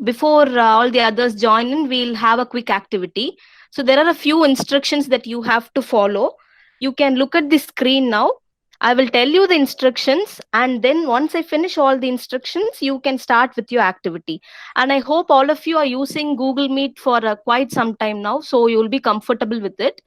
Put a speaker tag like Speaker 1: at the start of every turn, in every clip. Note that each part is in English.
Speaker 1: Before all the others join in, we'll have a quick activity. So there are a few instructions that you have to follow. You can look at the screen now. I will tell you the instructions, and then once I finish all the instructions, you can start with your activity. And I hope all of you are using Google Meet for quite some time now, so you will be comfortable with it.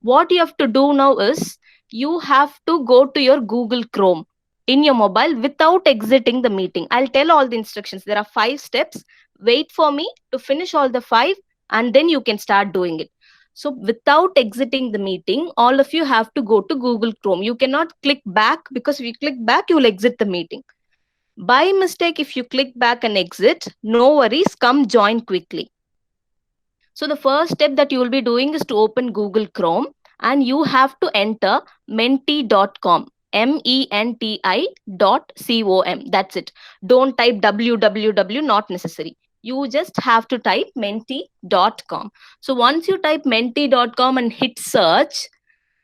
Speaker 1: What you have to do now is you have to go to your Google Chrome in your mobile without exiting the meeting. I'll tell all the instructions. There are 5 steps. Wait for me to finish all the 5, and then you can start doing it. So without exiting the meeting, all of you have to go to Google Chrome. You cannot click back, because if you click back, you will exit the meeting. By mistake, if you click back and exit, no worries, come join quickly. So the first step that you will be doing is to open Google Chrome, and you have to enter menti.com. menti.com. That's it. Don't type www, not necessary. You just have to type menti.com. So once you type menti.com and hit search,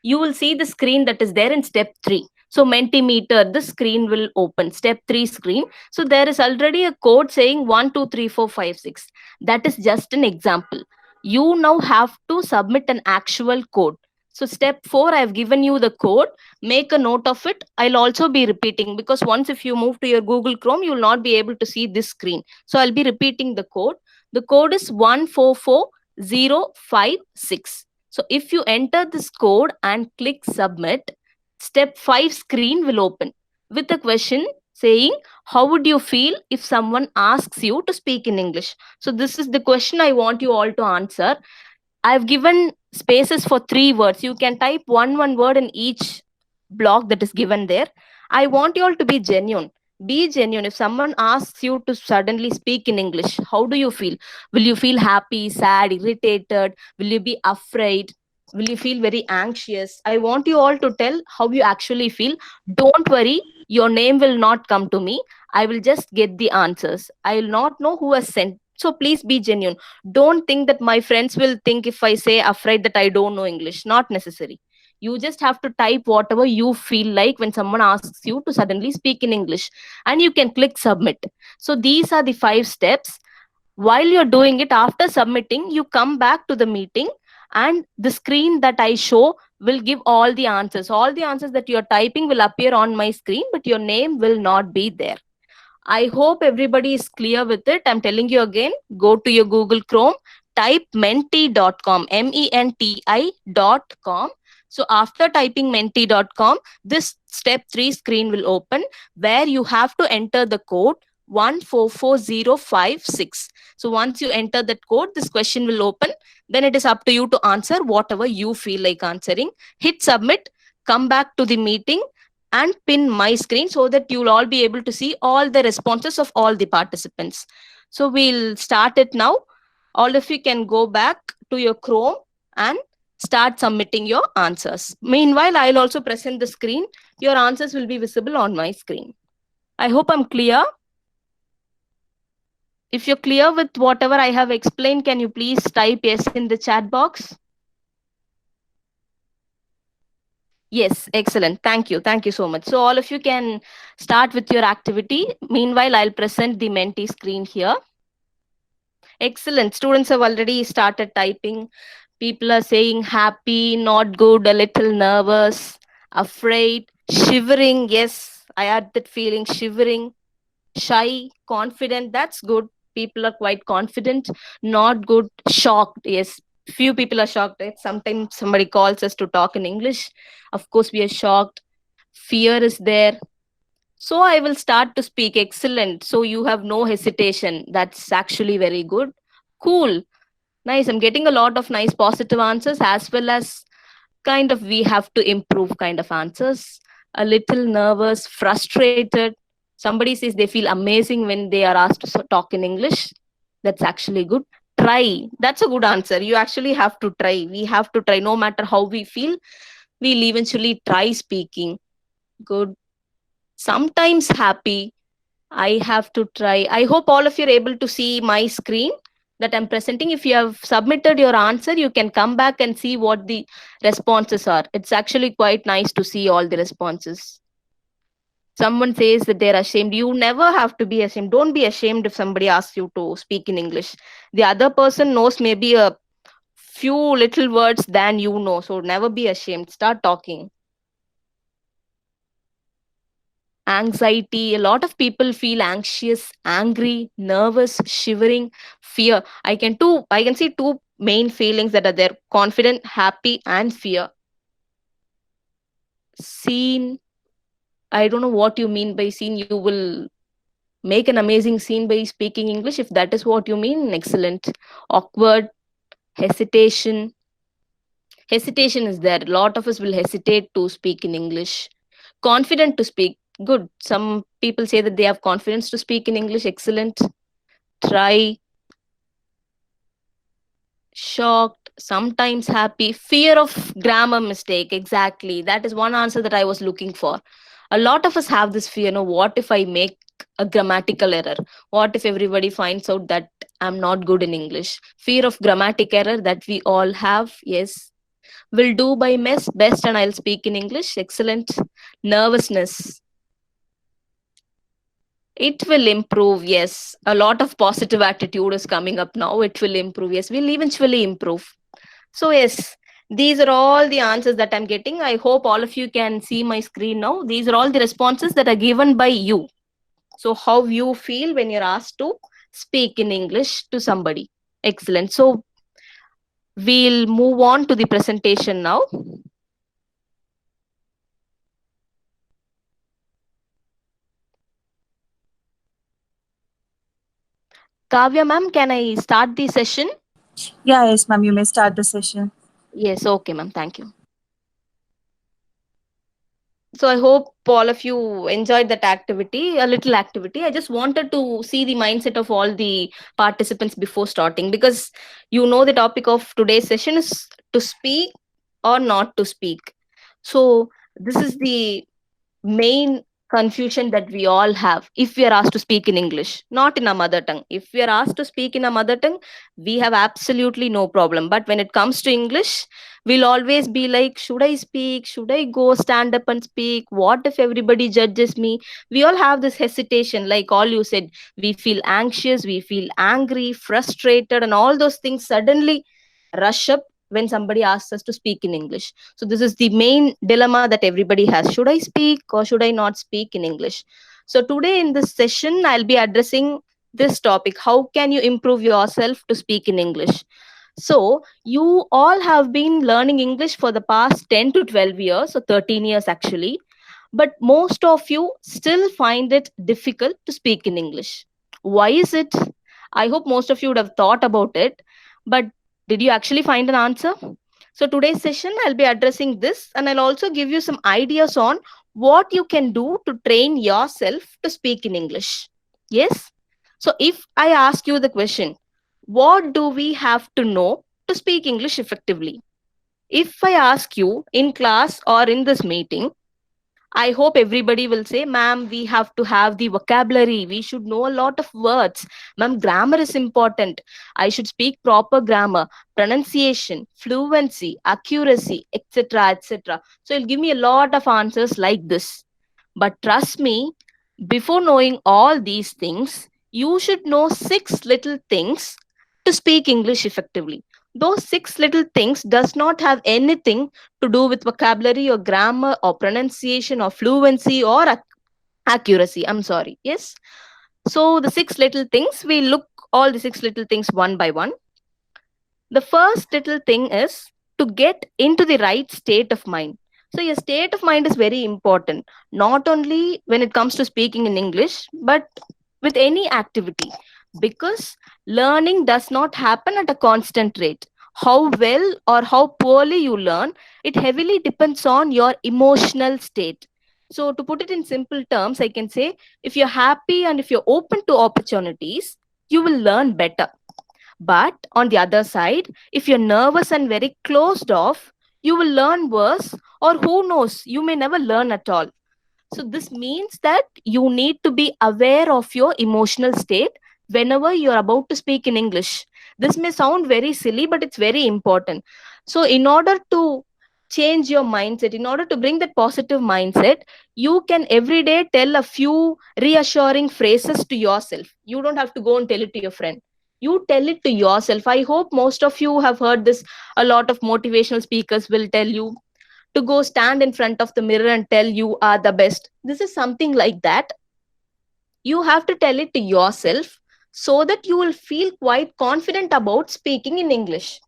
Speaker 1: you will see the screen that is there in step 3. So Mentimeter, the screen will open. Step 3 screen. So there is already a code saying 1, 2, 3, 4, 5, 6. That is just an example. You now have to submit an actual code. So step 4, I have given you the code. Make a note of it. I'll also be repeating, because once if you move to your Google Chrome, you will not be able to see this screen. So I'll be repeating the code. The code is 144056. So if you enter this code and click submit, step 5 screen will open with a question saying, how would you feel if someone asks you to speak in English? So this is the question I want you all to answer. I've given spaces for 3 words. You can type one word in each block that is given there. I want you all to be genuine. Be genuine. If someone asks you to suddenly speak in English, how do you feel? Will you feel happy, sad, irritated? Will you be afraid? Will you feel very anxious? I want you all to tell how you actually feel. Don't worry, your name will not come to me. I will just get the answers. I will not know who has sent. So please be genuine. Don't think that my friends will think if I say afraid that I don't know English. Not necessary. You just have to type whatever you feel like when someone asks you to suddenly speak in English, and you can click submit. So these are the 5 steps. While you're doing it, after submitting, you come back to the meeting, and the screen that I show will give all the answers. All the answers that you're typing will appear on my screen, but your name will not be there. I hope everybody is clear with it. I'm telling you again, go to your Google Chrome, type menti.com, menti.com. So after typing menti.com, this step 3 screen will open, where you have to enter the code 144056. So once you enter that code, this question will open. Then it is up to you to answer whatever you feel like answering. Hit submit, come back to the meeting, and pin my screen, so that you'll all be able to see all the responses of all the participants. So we'll start it now. All of you can go back to your Chrome and start submitting your answers. Meanwhile, I'll also present the screen. Your answers will be visible on my screen. I hope I'm clear. If you're clear with whatever I have explained, can you please type yes in the chat box? Yes, excellent. Thank you. Thank you so much. So all of you can start with your activity. Meanwhile, I'll present the Menti screen here. Excellent. Students have already started typing. People are saying happy, not good, a little nervous, afraid, shivering. Yes, I had that feeling, shivering, shy, confident. That's good. People are quite confident. Not good, shocked. Yes, few people are shocked. Right? Sometimes somebody calls us to talk in English. Of course, we are shocked. Fear is there. So I will start to speak. Excellent. So you have no hesitation. That's actually very good. Cool. Nice. I'm getting a lot of nice positive answers, as well as kind of we have to improve kind of answers. A little nervous, frustrated. Somebody says they feel amazing when they are asked to talk in English. That's actually good. Try. That's a good answer. You actually have to try. We have to try. No matter how we feel, we'll eventually try speaking. Good. Sometimes happy. I have to try. I hope all of you are able to see my screen that I'm presenting. If you have submitted your answer, you can come back and see what the responses are. It's actually quite nice to see all the responses. Someone says that they're ashamed, you never have to be ashamed. Don't be ashamed if somebody asks you to speak in English. The other person knows maybe a few little words than you know, so never be ashamed, start talking. Anxiety, a lot of people feel anxious, angry, nervous, shivering, fear. I can see two main feelings that are there: confident, happy, and fear. Scene, I don't know what you mean by scene. You will make an amazing scene by speaking English. If that is what you mean, excellent. Awkward, hesitation. Hesitation is there. A lot of us will hesitate to speak in English. Confident to speak. Good. Some people say that they have confidence to speak in English. Excellent. Try. Shocked, sometimes happy. Fear of grammar mistake. Exactly. That is one answer that I was looking for. A lot of us have this fear. No, what if I make a grammatical error? What if everybody finds out that I'm not good in English? Fear of grammatic error that we all have. Yes. Will do by mess best and I'll speak in English. Excellent. Nervousness. It will improve. Yes. A lot of positive attitude is coming up now. It will improve. Yes. We'll eventually improve. So, yes, these are all the answers that I'm getting. I hope all of you can see my screen now. These are all the responses that are given by you. So, how you feel when you're asked to speak in English to somebody. Excellent. So, we'll move on to the presentation now. Kavya ma'am, can I start the session?
Speaker 2: Yeah, yes, ma'am. You may start the session.
Speaker 1: Yes, okay, ma'am. Thank you. So I hope all of you enjoyed that activity, a little activity. I just wanted to see the mindset of all the participants before starting, because the topic of today's session is to speak or not to speak. So this is the main confusion that we all have if we are asked to speak in English, not in our mother tongue. If we are asked to speak in our mother tongue, we have absolutely no problem. But when it comes to English, we'll always be like, should I speak? Should I go stand up and speak? What if everybody judges me? We all have this hesitation, like all you said. We feel anxious, we feel angry, frustrated, and all those things suddenly rush up when somebody asks us to speak in English. So this is the main dilemma that everybody has. Should I speak or should I not speak in English? So today in this session, I'll be addressing this topic. How can you improve yourself to speak in English? So you all have been learning English for the past 10 to 12 years, or 13 years actually, but most of you still find it difficult to speak in English. Why is it? I hope most of you would have thought about it, but did you actually find an answer? So, today's session, I'll be addressing this, and I'll also give you some ideas on what you can do to train yourself to speak in English. Yes? So, if I ask you the question, what do we have to know to speak English effectively? If I ask you in class or in this meeting, I hope everybody will say, ma'am, we have to have the vocabulary. We should know a lot of words. Ma'am, grammar is important. I should speak proper grammar, pronunciation, fluency, accuracy, etc. etc. So you'll give me a lot of answers like this. But trust me, before knowing all these things, you should know six little things to speak English effectively. Those six little things does not have anything to do with vocabulary or grammar or pronunciation or fluency or accuracy. I'm sorry. Yes. So the six little things, we look all the six little things one by one. The first little thing is to get into the right state of mind. So your state of mind is very important, not only when it comes to speaking in English, but with any activity, because learning does not happen at a constant rate. How well or how poorly you learn, it heavily depends on your emotional state. So, to put it in simple terms, I can say if you're happy and if you're open to opportunities, you will learn better. But on the other side, if you're nervous and very closed off, you will learn worse, or who knows, you may never learn at all. So, this means that you need to be aware of your emotional state whenever you're about to speak in English. This may sound very silly, but it's very important. So, in order to change your mindset. In order to bring that positive mindset, you can every day tell a few reassuring phrases to yourself. You don't have to go and tell it to your friend. You tell it to yourself. I hope most of you have heard this. A lot of motivational speakers will tell you to go stand in front of the mirror and tell you are the best. This is something like that. You have to tell it to yourself so that you will feel quite confident about speaking in English.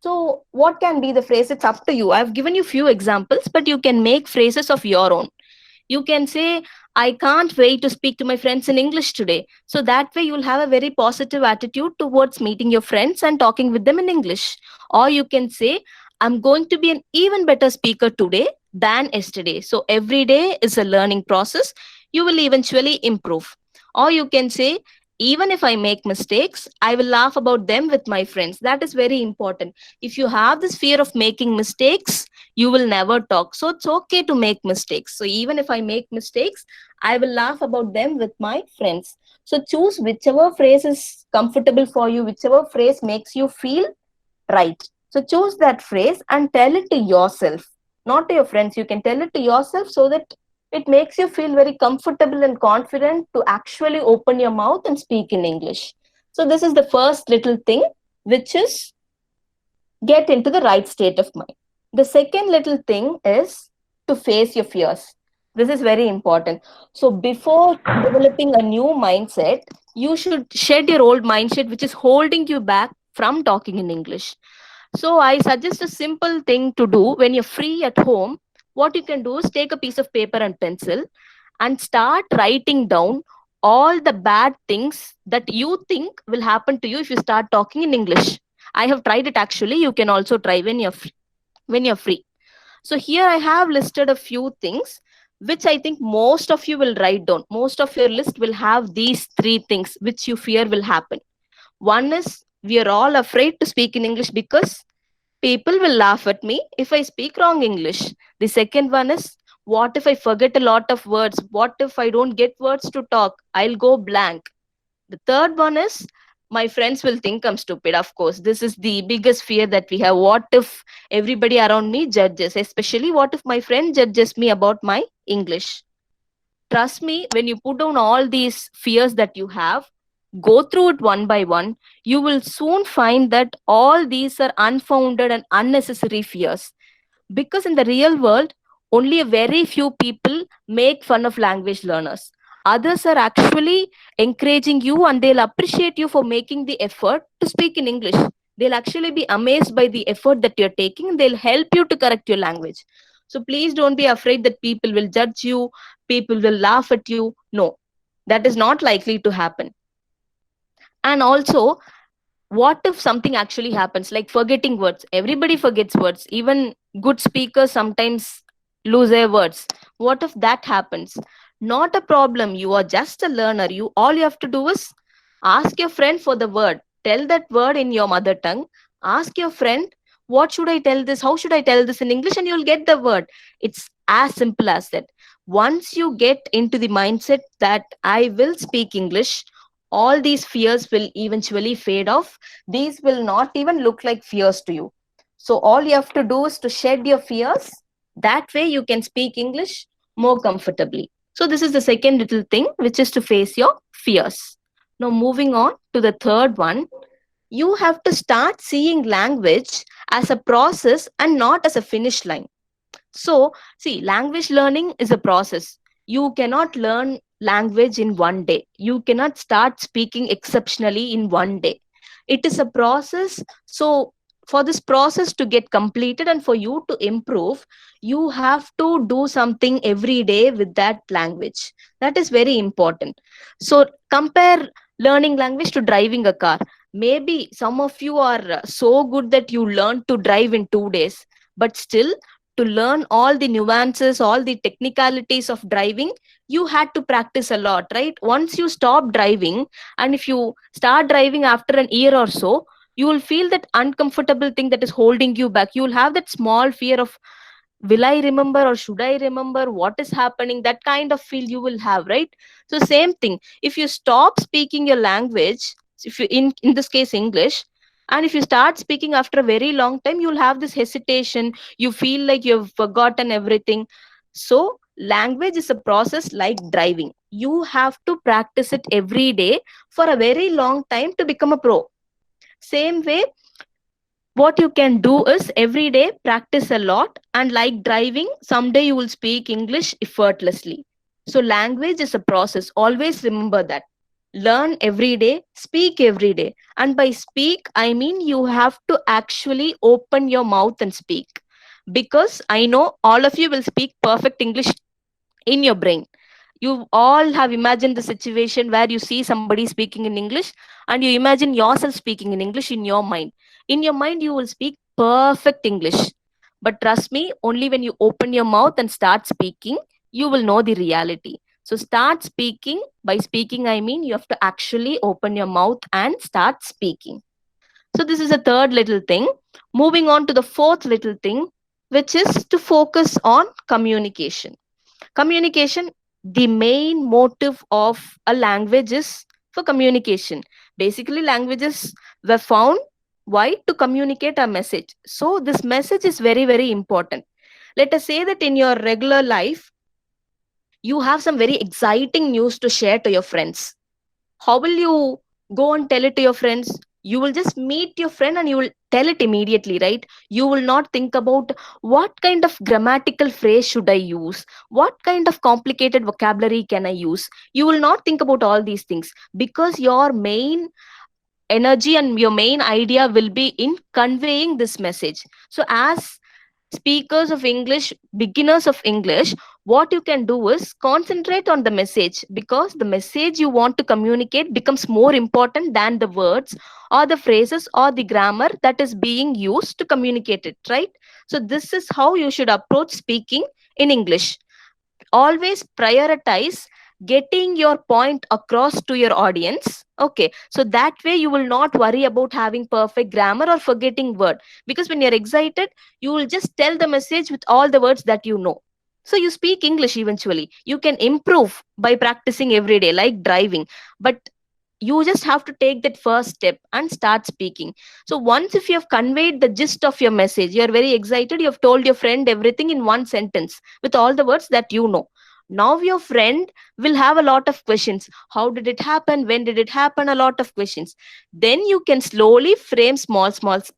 Speaker 1: So, what can be the phrase? It's up to you. I've given you few examples, but you can make phrases of your own. You can say, I can't wait to speak to my friends in English today. So that way you'll have a very positive attitude towards meeting your friends and talking with them in English. Or you can say, I'm going to be an even better speaker today than yesterday. So every day is a learning process. You will eventually improve. Or you can say, even if I make mistakes, I will laugh about them with my friends. That is very important. If you have this fear of making mistakes, you will never talk. So it's okay to make mistakes. So even if I make mistakes, I will laugh about them with my friends. So choose whichever phrase is comfortable for you, whichever phrase makes you feel right. So choose that phrase and tell it to yourself, not to your friends. You can tell it to yourself so that it makes you feel very comfortable and confident to actually open your mouth and speak in English. So this is the first little thing, which is get into the right state of mind. The second little thing is to face your fears. This is very important. So, before developing a new mindset, you should shed your old mindset, which is holding you back from talking in English. So, I suggest a simple thing to do when you're free at home. What you can do is take a piece of paper and pencil and start writing down all the bad things that you think will happen to you if you start talking in English. I have tried it actually. You can also try when you're free. So here I have listed a few things which I think most of you will write down. Most of your list will have these three things which you fear will happen. One is we are all afraid to speak in English because people will laugh at me if I speak wrong English. The second one is, what if I forget a lot of words? What if I don't get words to talk? I'll go blank. The third one is, my friends will think I'm stupid. Of course, this is the biggest fear that we have. What if everybody around me judges? Especially, what if my friend judges me about my English? Trust me, when you put down all these fears that you have, go through it one by one, you will soon find that all these are unfounded and unnecessary fears. Because in the real world, only a very few people make fun of language learners. Others are actually encouraging you and they'll appreciate you for making the effort to speak in English. They'll actually be amazed by the effort that you're taking and they'll help you to correct your language. So please don't be afraid that people will judge you, people will laugh at you. No, that is not likely to happen. And also, what if something actually happens, like forgetting words? Everybody forgets words. Even good speakers sometimes lose their words. What if that happens? Not a problem. You are just a learner. You all you have to do is ask your friend for the word. Tell that word in your mother tongue. Ask your friend, what should I tell this? How should I tell this in English? And you'll get the word. It's as simple as that. Once you get into the mindset that I will speak English, all these fears will eventually fade off. These will not even look like fears to you. So all you have to do is to shed your fears. That way you can speak English more comfortably. So this is the second little thing, which is to face your fears. Now moving on to the third one, you have to start seeing language as a process and not as a finish line. So, see, language learning is a process. You cannot learn language in one day. You cannot start speaking exceptionally in one day. It is a process. So, for this process to get completed and for you to improve, you have to do something every day with that language. That is very important. So, compare learning language to driving a car. Maybe some of you are so good that you learn to drive in 2 days, but still to learn all the nuances, all the technicalities of driving, you had to practice a lot, right? Once you stop driving, and if you start driving after an year or so, you will feel that uncomfortable thing that is holding you back. You will have that small fear of, will I remember or should I remember what is happening? That kind of feel you will have, right? So, same thing. If you stop speaking your language, if you in this case English, And if you start speaking after a very long time, you'll have this hesitation. You feel like you've forgotten everything. So, language is a process like driving. You have to practice it every day for a very long time to become a pro. Same way, what you can do is every day practice a lot, and like driving, someday you will speak English effortlessly. So, language is a process. Always remember that. Learn every day, speak every day. And by speak, I mean you have to actually open your mouth and speak. Because I know all of you will speak perfect English in your brain. You all have imagined the situation where you see somebody speaking in English and you imagine yourself speaking in English in your mind. In your mind, you will speak perfect English. But trust me, only when you open your mouth and start speaking, you will know the reality. So start speaking. By speaking, I mean you have to actually open your mouth and start speaking. So this is a third little thing. Moving on to the fourth little thing, which is to focus on communication. Communication, the main motive of a language is for communication. Basically, languages were found why to communicate a message. So this message is very, very important. Let us say that in your regular life, you have some very exciting news to share to your friends. How will you go and tell it to your friends? You will just meet your friend and you will tell it immediately, right? You will not think about what kind of grammatical phrase should I use, what kind of complicated vocabulary can I use. You will not think about all these things because your main energy and your main idea will be in conveying this message. So as speakers of English, beginners of English, what you can do is concentrate on the message, because the message you want to communicate becomes more important than the words or the phrases or the grammar that is being used to communicate it, right? So, this is how you should approach speaking in English. Always prioritize getting your point across to your audience. Okay, so that way you will not worry about having perfect grammar or forgetting word, because when you're excited, you will just tell the message with all the words that you know. So you speak English eventually. You can improve by practicing every day like driving, but you just have to take that first step and start speaking. So once if you have conveyed the gist of your message, you're very excited, you have told your friend everything in one sentence with all the words that you know. Now your friend will have a lot of questions. How did it happen? When did it happen? A lot of questions. Then you can slowly frame small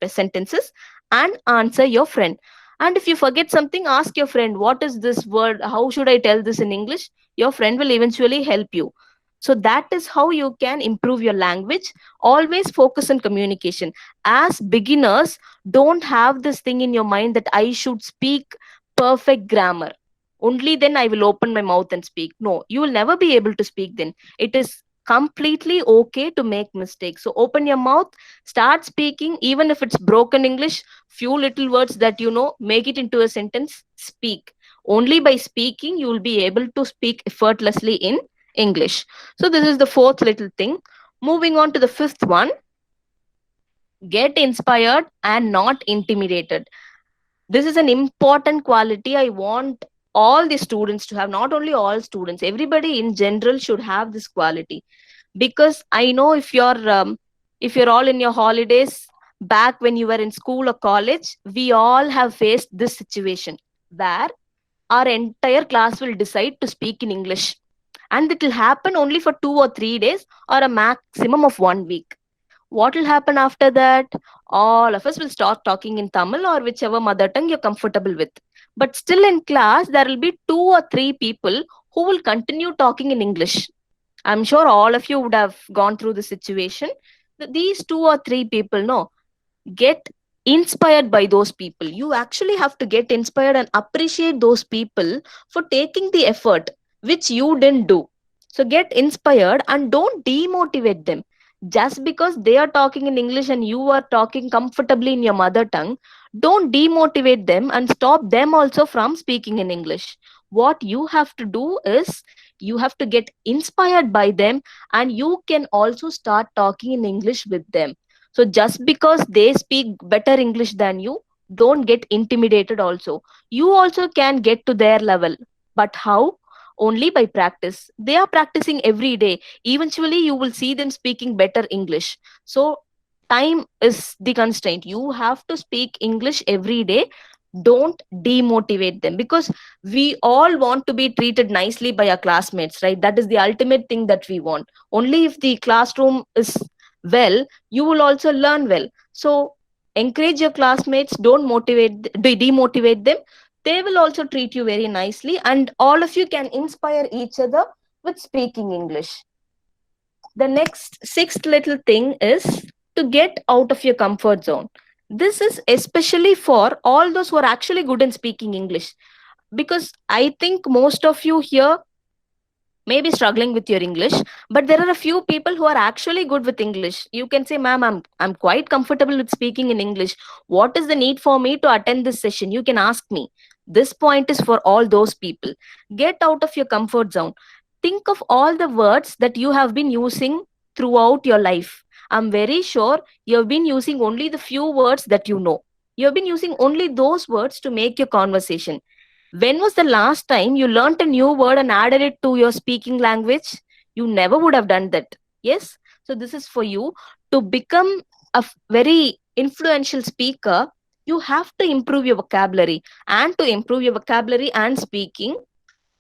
Speaker 1: sentences and answer your friend. And if you forget something, ask your friend, what is this word? How should I tell this in English? Your friend will eventually help you. So that is how you can improve your language. Always focus on communication. As beginners, don't have this thing in your mind that I should speak perfect grammar. Only then I will open my mouth and speak. No, you will never be able to speak then. It is completely okay to make mistakes. So open your mouth, start speaking, even if it's broken English, few little words that you know, make it into a sentence, speak. Only by speaking, you will be able to speak effortlessly in English. So this is the fourth little thing. Moving on to the fifth one, get inspired and not intimidated. This is an important quality I want all the students to have. Not only all students, everybody in general should have this quality. Because I know if you're all in your holidays, back when you were in school or college, we all have faced this situation where our entire class will decide to speak in English, and it will happen only for 2 or 3 days or a maximum of 1 week. What will happen after that? All of us will start talking in Tamil or whichever mother tongue you're comfortable with. But still in class, there will be 2 or 3 people who will continue talking in English. I'm sure all of you would have gone through the situation. These 2 or 3 people, no, get inspired by those people. You actually have to get inspired and appreciate those people for taking the effort which you didn't do. So get inspired and don't demotivate them. Just because they are talking in English and you are talking comfortably in your mother tongue, don't demotivate them and stop them also from speaking in English. What you have to do is you have to get inspired by them, and you can also start talking in English with them. So just because they speak better English than you, don't get intimidated also. You also can get to their level. But how? Only by practice. They are practicing every day. Eventually, you will see them speaking better English. So time is the constraint. You have to speak English every day. Don't demotivate them, because we all want to be treated nicely by our classmates, right? That is the ultimate thing that we want. Only if the classroom is well, you will also learn well. So encourage your classmates, don't demotivate them. They will also treat you very nicely, and all of you can inspire each other with speaking English. The next sixth little thing is to get out of your comfort zone. This is especially for all those who are actually good in speaking English, because I think most of you here may be struggling with your English, but there are a few people who are actually good with English. You can say, ma'am, I'm quite comfortable with speaking in English. What is the need for me to attend this session? You can ask me. This point is for all those people. Get out of your comfort zone. Think of all the words that you have been using throughout your life. I'm very sure you have been using only the few words that you know. You have been using only those words to make your conversation. When was the last time you learnt a new word and added it to your speaking language? You never would have done that. Yes? So, this is for you. To become a very influential speaker, you have to improve your vocabulary. And to improve your vocabulary and speaking,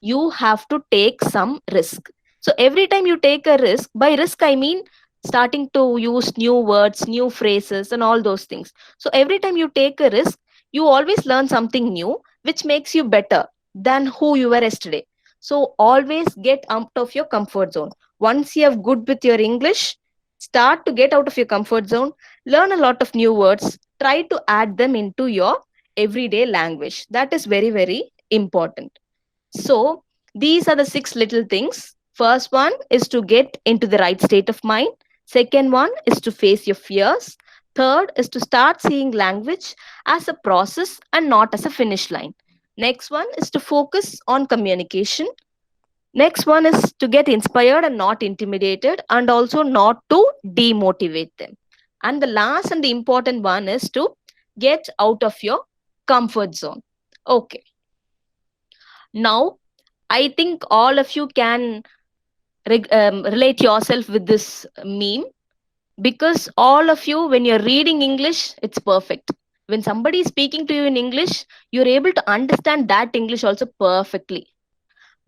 Speaker 1: you have to take some risk. So every time you take a risk, by risk I mean starting to use new words, new phrases, and all those things. So every time you take a risk, you always learn something new, which makes you better than who you were yesterday. So always get out of your comfort zone. Once you have good with your English, start to get out of your comfort zone, learn a lot of new words, try to add them into your everyday language. That is very, very important. So, these are the six little things. First one is to get into the right state of mind. Second one is to face your fears. Third is to start seeing language as a process and not as a finish line. Next one is to focus on communication. Next one is to get inspired and not intimidated, and also not to demotivate them. And the last and the important one is to get out of your comfort zone. Okay. Now, I think all of you can relate yourself with this meme, because all of you, when you're reading English, it's perfect. When somebody is speaking to you in English, you're able to understand that English also perfectly.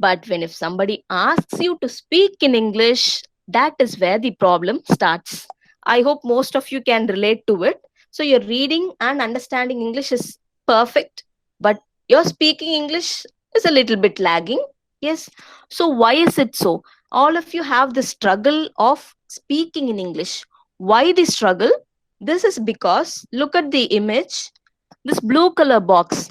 Speaker 1: But when if somebody asks you to speak in English, that is where the problem starts. I hope most of you can relate to it. So your reading and understanding English is perfect, but your speaking English is a little bit lagging. Yes. So why is it so? All of you have the struggle of speaking in English. Why the struggle? This is because look at the image. This blue color box.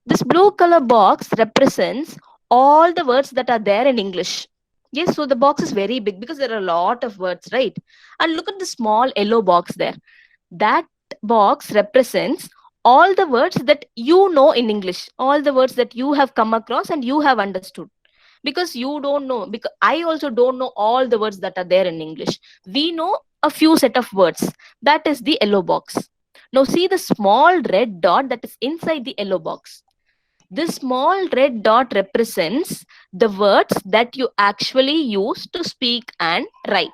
Speaker 1: This blue color box represents all the words that are there in English. Yes, so the box is very big because there are a lot of words, right? And look at the small yellow box there. That box represents all the words that you know in English, all the words that you have come across and you have understood. Because you don't know, because I also don't know all the words that are there in English. We know a few set of words. That is the yellow box. Now see the small red dot that is inside the yellow box. This small red dot represents the words that you actually use to speak and write.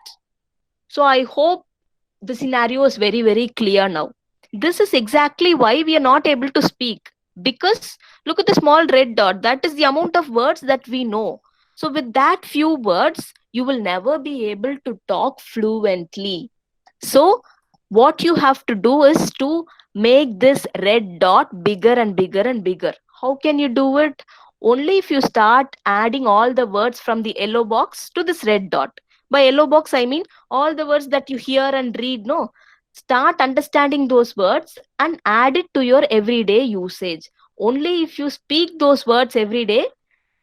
Speaker 1: So I hope the scenario is very, very clear now. This is exactly why we are not able to speak. Because look at the small red dot, that is the amount of words that we know. So with that few words, you will never be able to talk fluently. So what you have to do is to make this red dot bigger and bigger and bigger. How can you do it? Only if you start adding all the words from the yellow box to this red dot. By yellow box, I mean all the words that you hear and read. No, start understanding those words and add it to your everyday usage. Only if you speak those words every day,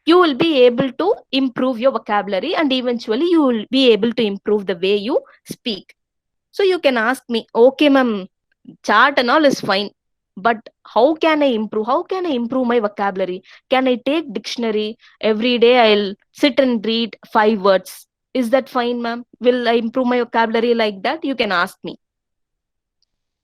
Speaker 1: you will be able to improve your vocabulary, and eventually you will be able to improve the way you speak. So you can ask me, okay, ma'am, chart and all is fine, but how can I improve? How can I improve my vocabulary? Can I take dictionary every day? I'll sit and read 5 words. Is that fine, ma'am? Will I improve my vocabulary like that? You can ask me.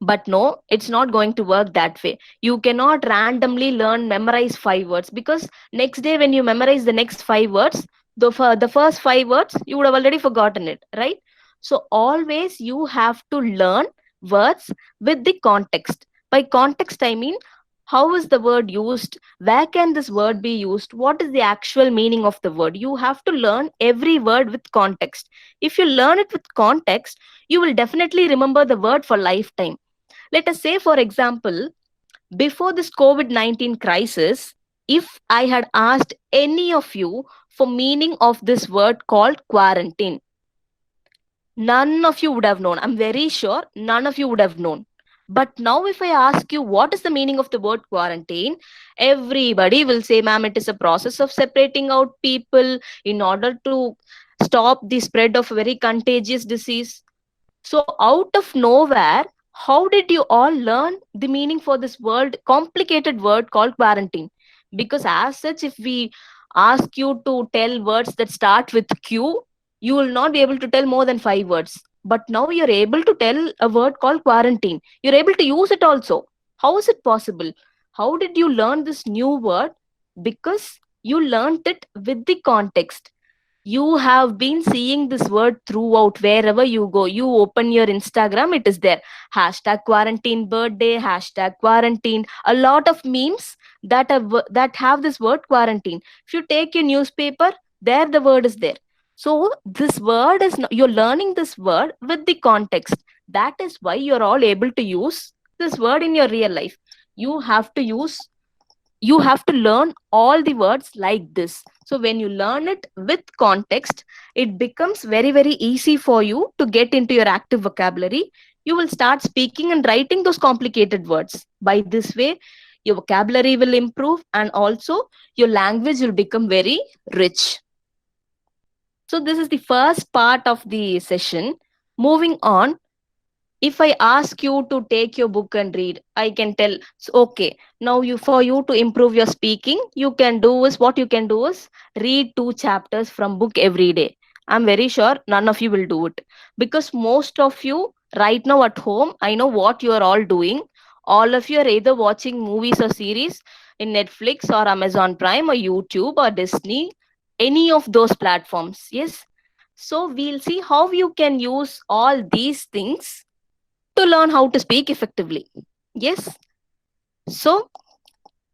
Speaker 1: But no, it's not going to work that way. You cannot randomly memorize 5 words, because next day when you memorize the next 5 words, the first 5 words, you would have already forgotten it, right? So always you have to learn words with the context. By context, I mean how is the word used? Where can this word be used? What is the actual meaning of the word? You have to learn every word with context. If you learn it with context, you will definitely remember the word for lifetime. Let us say, for example, before this COVID-19 crisis, if I had asked any of you for meaning of this word called quarantine, none of you would have known. I'm very sure none of you would have known. But now, if I ask you what is the meaning of the word quarantine, everybody will say, ma'am, it is a process of separating out people in order to stop the spread of a very contagious disease. So, out of nowhere, how did you all learn the meaning for this word, complicated word called quarantine? Because, as such, if we ask you to tell words that start with Q, you will not be able to tell more than 5 words. But now you're able to tell a word called quarantine. You're able to use it also. How is it possible? How did you learn this new word? Because you learned it with the context. You have been seeing this word throughout wherever you go. You open your Instagram, it is there. Hashtag quarantine birthday, hashtag quarantine. A lot of memes that have this word quarantine. If you take your newspaper, there the word is there. So this word is you're learning this word with the context. That is why you're all able to use this word in your real life. You have to use you have to learn all the words like this. So when you learn it with context, it becomes very very easy for you to get into your active vocabulary. You will start speaking and writing those complicated words. By this way, your vocabulary will improve, and also your language will become very rich. So this is the first part of the session. Moving on, if I ask you to take your book and read, I can tell, so, okay, now you for you to improve your speaking, you can do is what you can do is read 2 chapters from book every day. I'm very sure none of you will do it, because most of you right now at home, I know what you are all doing. All of you are either watching movies or series in Netflix or Amazon Prime or YouTube or Disney, any of those platforms. Yes. So we'll see how you can use all these things to learn how to speak effectively. Yes. So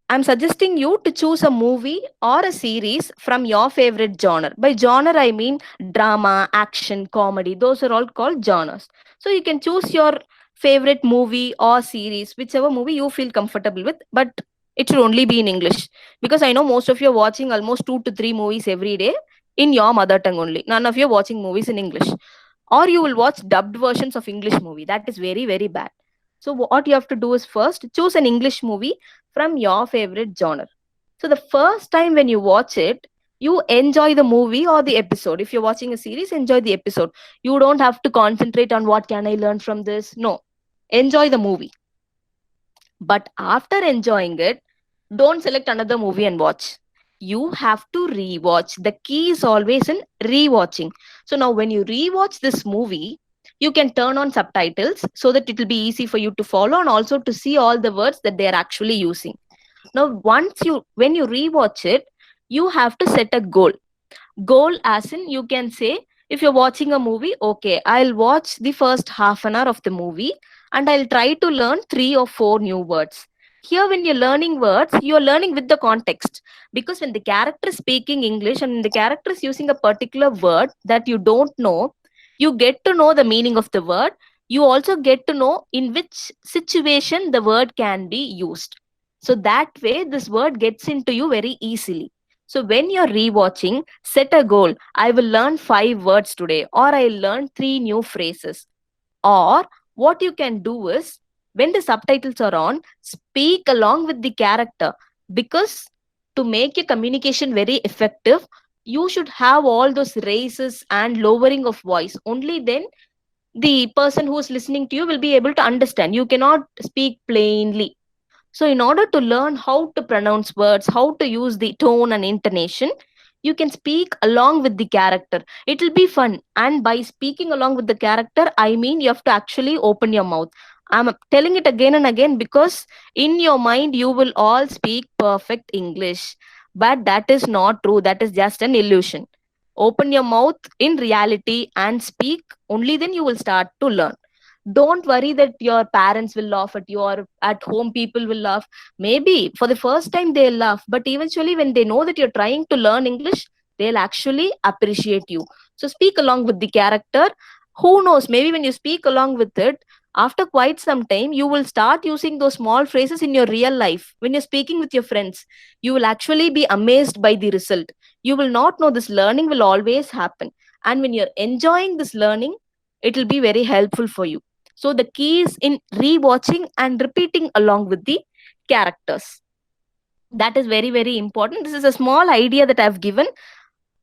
Speaker 1: I'm suggesting you to choose a movie or a series from your favorite genre. By genre, I mean drama, action, comedy. Those are all called genres. So you can choose your favorite movie or series, whichever movie you feel comfortable with, but it should only be in English. Because I know most of you are watching almost 2 to 3 movies every day in your mother tongue only. None of you are watching movies in English, or you will watch dubbed versions of English movie. That is very very bad. So what you have to do is first choose an English movie from your favorite genre. So the first time when you watch it, you enjoy the movie or the episode. If you're watching a series, enjoy the episode. You don't have to concentrate on what can I learn from this. No, enjoy the movie. But after enjoying it, don't select another movie and watch. You have to rewatch. The key is always in rewatching. So now when you rewatch this movie, you can turn on subtitles so that it will be easy for you to follow and also to see all the words that they are actually using. Now when you rewatch it, you have to set a goal. Goal as in, you can say, if you're watching a movie, okay, I'll watch the first half an hour of the movie and I'll try to learn 3 or 4 new words. Here when you're learning words, you're learning with the context, because when the character is speaking English and the character is using a particular word that you don't know, you get to know the meaning of the word. You also get to know in which situation the word can be used. So that way this word gets into you very easily. So when you're rewatching, set a goal. I will learn 5 words today, or I'll learn 3 new phrases. Or what you can do is, when the subtitles are on, speak along with the character. Because to make your communication very effective, you should have all those raises and lowering of voice. Only then the person who is listening to you will be able to understand. You cannot speak plainly. So, in order to learn how to pronounce words, how to use the tone and intonation, you can speak along with the character. It will be fun. And by speaking along with the character, I mean you have to actually open your mouth. I'm telling it again and again because in your mind you will all speak perfect English. But that is not true. That is just an illusion. Open your mouth in reality and speak. Only then you will start to learn. Don't worry that your parents will laugh at you or at home people will laugh. Maybe for the first time they'll laugh, but eventually when they know that you're trying to learn English, they'll actually appreciate you. So speak along with the character. Who knows, maybe when you speak along with it, after quite some time you will start using those small phrases in your real life. When you're speaking with your friends, you will actually be amazed by the result. You will not know this learning will always happen, and when you're enjoying this learning, it will be very helpful for you. So the key is in rewatching and repeating along with the characters. That is very, very important. This is a small idea that I've given.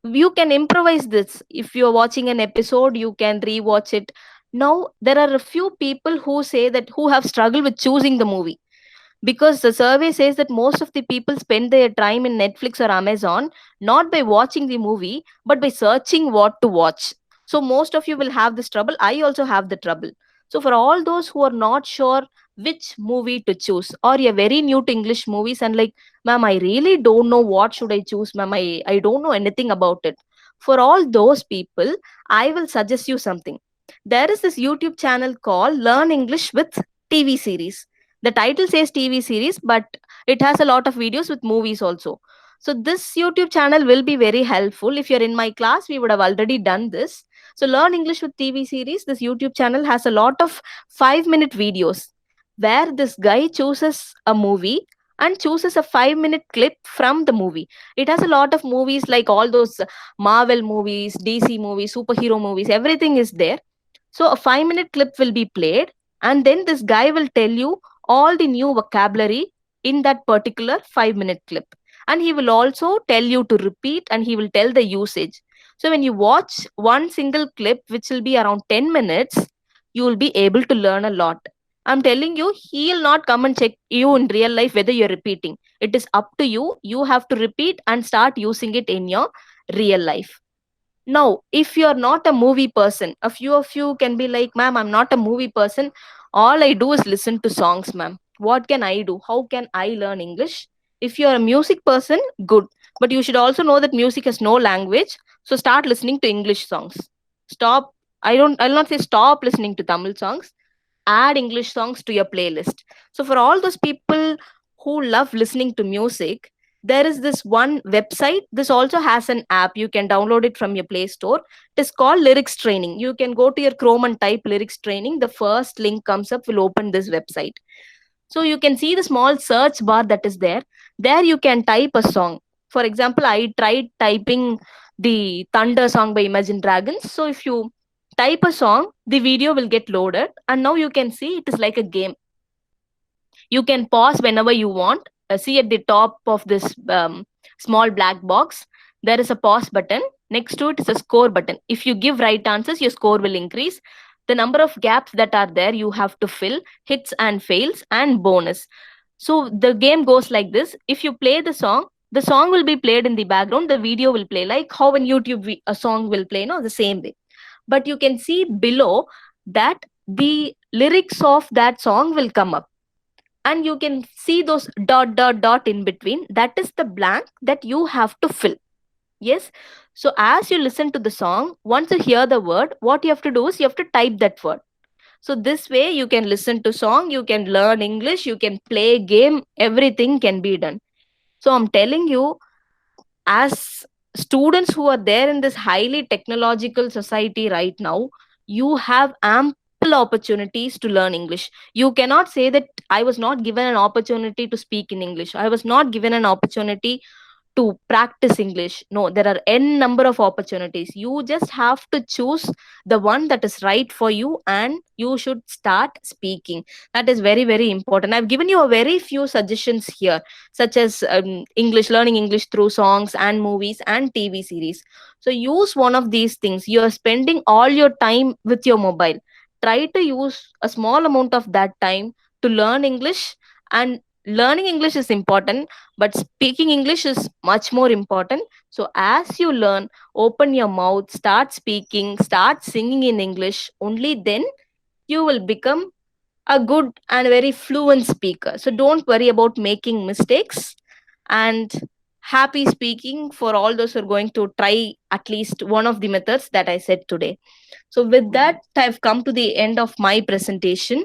Speaker 1: You can improvise this. If you're watching an episode, you can rewatch it. Now, there are a few people who say that who have struggled with choosing the movie, because the survey says that most of the people spend their time in Netflix or Amazon not by watching the movie but by searching what to watch. So most of you will have this trouble. I also have the trouble. So for all those who are not sure which movie to choose, or you're very new to English movies and like, ma'am, I really don't know what should I choose, ma'am, I don't know anything about it. For all those people, I will suggest you something. There is this YouTube channel called Learn English with TV series. The title says TV series, but it has a lot of videos with movies also. So this YouTube channel will be very helpful. If you're in my class, we would have already done this. So Learn English with TV series, this YouTube channel has a lot of 5-minute videos where this guy chooses a movie and chooses a 5-minute clip from the movie. It has a lot of movies like all those Marvel movies, DC movies, superhero movies, everything is there. So a 5-minute clip will be played, and then this guy will tell you all the new vocabulary in that particular 5-minute clip. And he will also tell you to repeat, and he will tell the usage. So when you watch one single clip, which will be around 10 minutes, you will be able to learn a lot. I'm telling you, he'll not come and check you in real life whether you're repeating. It is up to you. You have to repeat and start using it in your real life. Now, if you're not a movie person, a few of you can be like, ma'am, I'm not a movie person. All I do is listen to songs, ma'am. What can I do? How can I learn English? If you're a music person, good. But you should also know that music has no language. So start listening to English songs. Stop. I'll not say stop listening to Tamil songs. Add English songs to your playlist. So for all those people who love listening to music, there is this one website. This also has an app. You can download it from your Play Store. It is called Lyrics Training. You can go to your Chrome and type Lyrics Training. The first link comes up, will open this website. So you can see the small search bar that is there. There you can type a song. For example, I tried typing the Thunder song by Imagine Dragons. So if you type a song, the video will get loaded, and now you can see it is like a game. You can pause whenever you want. See at the top of this small black box, there is a pause button. Next to it is a score button. If you give right answers, your score will increase. The number of gaps that are there, you have to fill, hits and fails, and bonus. So the game goes like this. If you play the song will be played in the background. The video will play like how in YouTube a song will play, no, the same way. But you can see below that the lyrics of that song will come up, and you can see those dot dot dot in between. That is the blank that you have to fill. Yes. So as you listen to the song, once you hear the word, what you have to do is you have to type that word. So this way you can listen to song, you can learn English, you can play game, everything can be done. So I'm telling you, as students who are there in this highly technological society right now, you have ample opportunities to learn English. You cannot say that I was not given an opportunity to speak in English, I was not given an opportunity to practice English. No, there are n number of opportunities. You just have to choose the one that is right for you, and you should start speaking. That is very, very important. I've given you a very few suggestions here, such as English, learning English through songs and movies and TV series. So use one of these things. You are spending all your time with your mobile. Try to use a small amount of that time to learn English. And learning English is important, but speaking English is much more important. So as you learn, open your mouth, start speaking, start singing in English. Only then you will become a good and very fluent speaker. So don't worry about making mistakes, and happy speaking for all those who are going to try at least one of the methods that I said today. So with that, I've come to the end of my presentation.